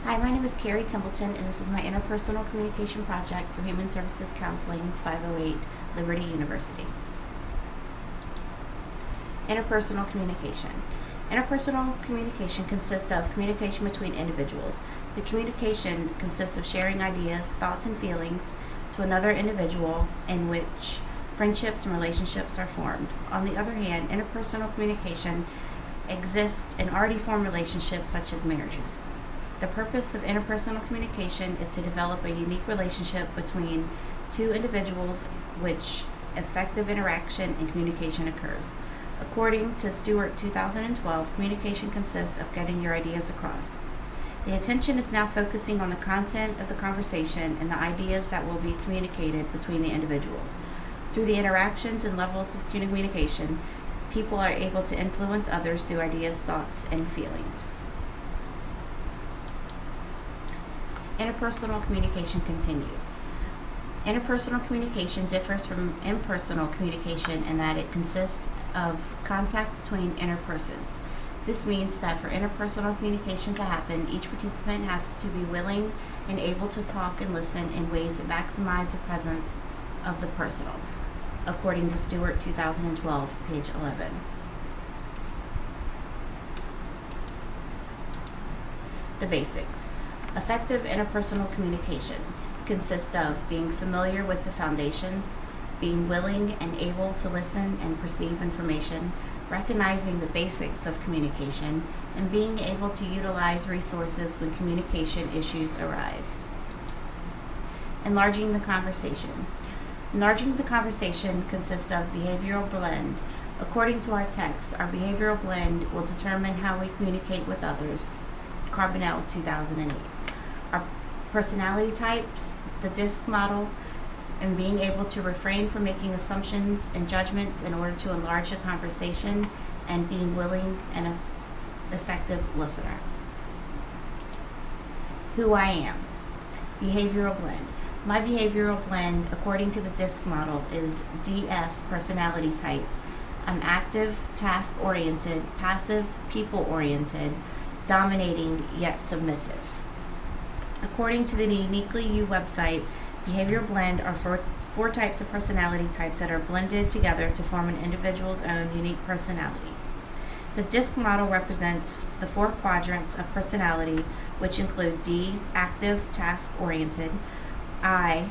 Hi, my name is Carrie Templeton, and this is my Interpersonal Communication Project for Human Services Counseling, 508 Liberty University. Interpersonal communication. Interpersonal communication consists of communication between individuals. The communication consists of sharing ideas, thoughts, and feelings to another individual in which friendships and relationships are formed. On the other hand, interpersonal communication exists in already formed relationships such as marriages. The purpose of interpersonal communication is to develop a unique relationship between two individuals which effective interaction and communication occurs. According to Stewart 2012, communication consists of getting your ideas across. The attention is now focusing on the content of the conversation and the ideas that will be communicated between the individuals. Through the interactions and levels of communication, people are able to influence others through ideas, thoughts, and feelings. Interpersonal communication continued. Interpersonal communication differs from impersonal communication in that it consists of contact between interpersons. This means that for interpersonal communication to happen, each participant has to be willing and able to talk and listen in ways that maximize the presence of the personal, according to Stewart 2012, page 11. The basics. Effective interpersonal communication consists of being familiar with the foundations, being willing and able to listen and perceive information, recognizing the basics of communication, and being able to utilize resources when communication issues arise. Enlarging the conversation. Enlarging the conversation consists of behavioral blend. According to our text, our behavioral blend will determine how we communicate with others. Carbonell, 2008. Our personality types, the DISC model, and being able to refrain from making assumptions and judgments in order to enlarge a conversation, and being willing and an effective listener. Who I am. Behavioral blend. My behavioral blend, according to the DISC model, is DS personality type. I'm active, task-oriented, passive, people-oriented, dominating yet submissive. According to the Uniquely You website, behavior blend are four types of personality types that are blended together to form an individual's own unique personality. The DISC model represents the four quadrants of personality, which include D, active, task-oriented, I,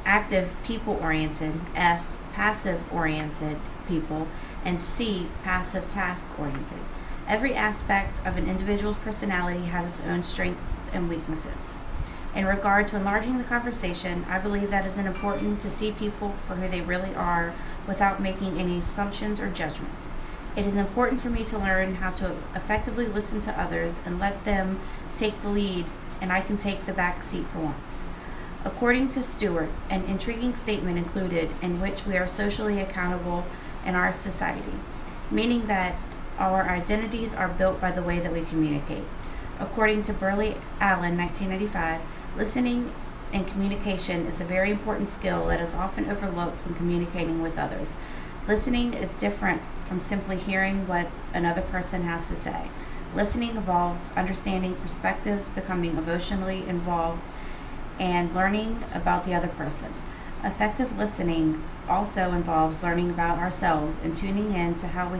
active, people-oriented, S, passive-oriented people, and C, passive, task-oriented. Every aspect of an individual's personality has its own strengths and weaknesses. In regard to enlarging the conversation, I believe that it is important to see people for who they really are without making any assumptions or judgments. It is important for me to learn how to effectively listen to others and let them take the lead, and I can take the back seat for once. According to Stewart, an intriguing statement included in which we are socially accountable in our society, meaning that our identities are built by the way that we communicate. According to Burley Allen, 1995, listening and communication is a very important skill that is often overlooked when communicating with others. Listening is different from simply hearing what another person has to say. Listening involves understanding perspectives, becoming emotionally involved, and learning about the other person. Effective listening also involves learning about ourselves and tuning in to how we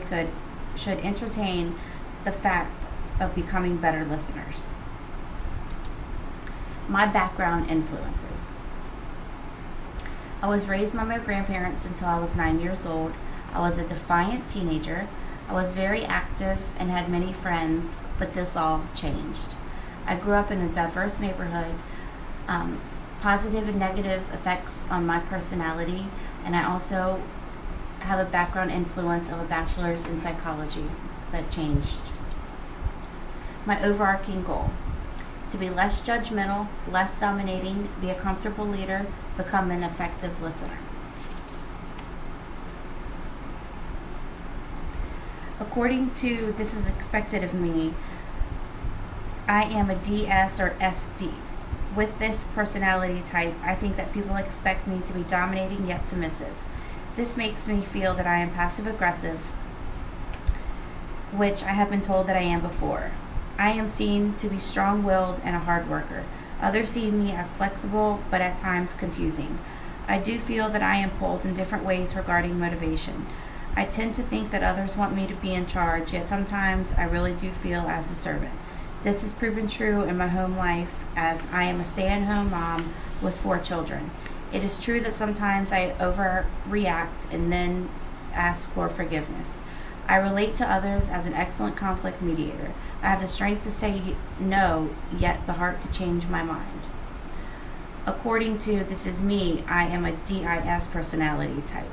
should entertain the fact of becoming better listeners. My background influences. I was raised by my grandparents until I was 9 years old. I was a defiant teenager. I was very active and had many friends, but this all changed. I grew up in a diverse neighborhood, positive and negative effects on my personality, and I also have a background influence of a bachelor's in psychology that changed. My overarching goal: to be less judgmental, less dominating, be a comfortable leader, become an effective listener. According to This Is Expected of Me, I am a DS or SD. With this personality type, I think that people expect me to be dominating yet submissive. This makes me feel that I am passive aggressive, which I have been told that I am before. I am seen to be strong-willed and a hard worker. Others see me as flexible, but at times confusing. I do feel that I am pulled in different ways regarding motivation. I tend to think that others want me to be in charge, yet sometimes I really do feel as a servant. This has proven true in my home life as I am a stay-at-home mom with 4 children. It is true that sometimes I overreact and then ask for forgiveness. I relate to others as an excellent conflict mediator. I have the strength to say no, yet the heart to change my mind. According to This Is Me, I am a DIS personality type.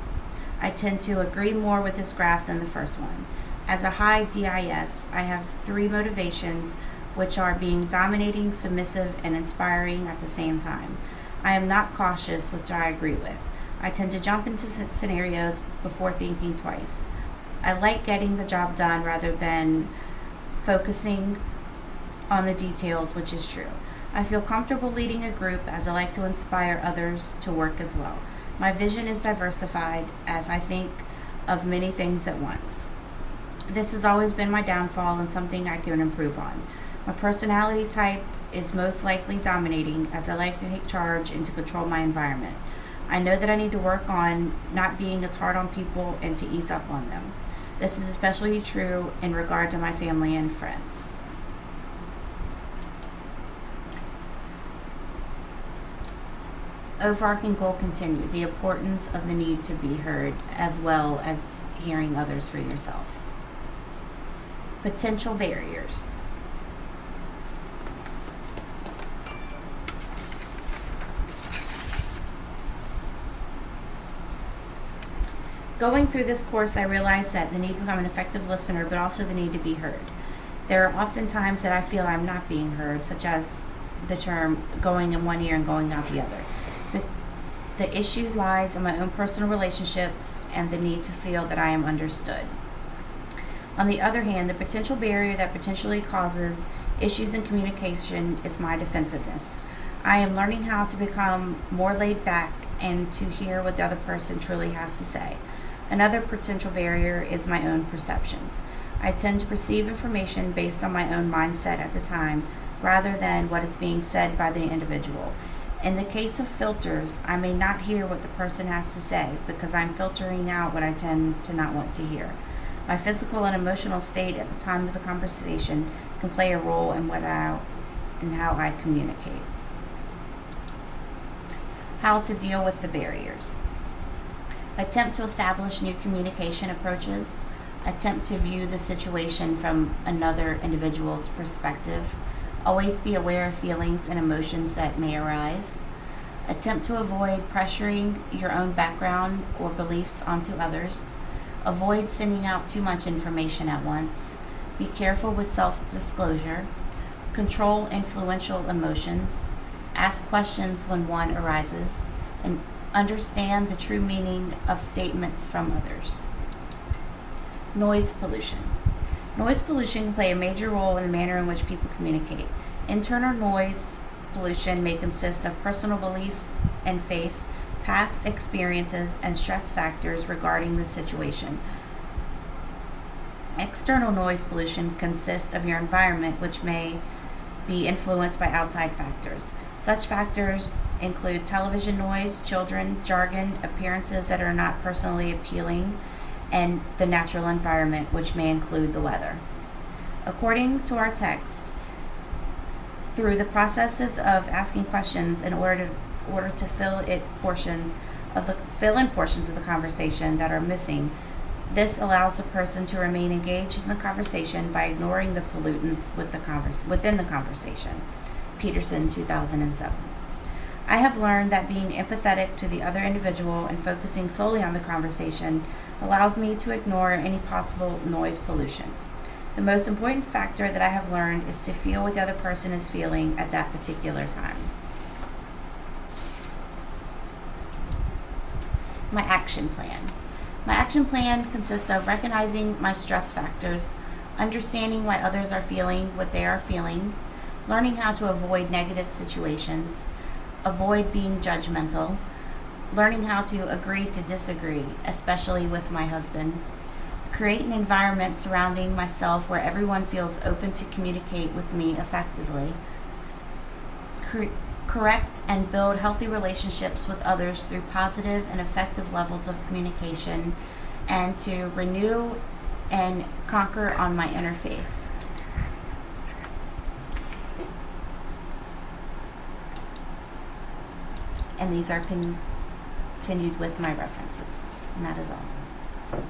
I tend to agree more with this graph than the first one. As a high DIS, I have 3 motivations, which are being dominating, submissive, and inspiring at the same time. I am not cautious, which I agree with. I tend to jump into scenarios before thinking twice. I like getting the job done rather than focusing on the details, which is true. I feel comfortable leading a group as I like to inspire others to work as well. My vision is diversified as I think of many things at once. This has always been my downfall and something I can improve on. My personality type is most likely dominating as I like to take charge and to control my environment. I know that I need to work on not being as hard on people and to ease up on them. This is especially true in regard to my family and friends. Overarching goal continued. The importance of the need to be heard as well as hearing others for yourself. Potential barriers. Going through this course, I realized that the need to become an effective listener, but also the need to be heard. There are often times that I feel I'm not being heard, such as the term going in one ear and going out the other. The issue lies in my own personal relationships and the need to feel that I am understood. On the other hand, the potential barrier that potentially causes issues in communication is my defensiveness. I am learning how to become more laid back and to hear what the other person truly has to say. Another potential barrier is my own perceptions. I tend to perceive information based on my own mindset at the time rather than what is being said by the individual. In the case of filters, I may not hear what the person has to say because I'm filtering out what I tend to not want to hear. My physical and emotional state at the time of the conversation can play a role in how I communicate. How to deal with the barriers. Attempt to establish new communication approaches. Attempt to view the situation from another individual's perspective. Always be aware of feelings and emotions that may arise. Attempt to avoid pressuring your own background or beliefs onto others. Avoid sending out too much information at once. Be careful with self-disclosure. Control influential emotions. Ask questions when one arises. And understand the true meaning of statements from others. Noise pollution. Noise pollution can play a major role in the manner in which people communicate. Internal noise pollution may consist of personal beliefs and faith, past experiences, and stress factors regarding the situation. External noise pollution consists of your environment, which may be influenced by outside factors. Such factors include television noise, children, jargon, appearances that are not personally appealing, and the natural environment, which may include the weather. According to our text, through the processes of asking questions in order to fill in portions of the conversation that are missing, this allows the person to remain engaged in the conversation by ignoring the pollutants within the conversation. Peterson, 2007. I have learned that being empathetic to the other individual and focusing solely on the conversation allows me to ignore any possible noise pollution. The most important factor that I have learned is to feel what the other person is feeling at that particular time. My action plan. My action plan consists of recognizing my stress factors, understanding why others are feeling what they are feeling, learning how to avoid negative situations, avoid being judgmental, learning how to agree to disagree, especially with my husband, Create an environment surrounding myself where everyone feels open to communicate with me effectively. Correct and build healthy relationships with others through positive and effective levels of communication, and to renew and conquer on my inner faith. And these are continued with my references, and that is all.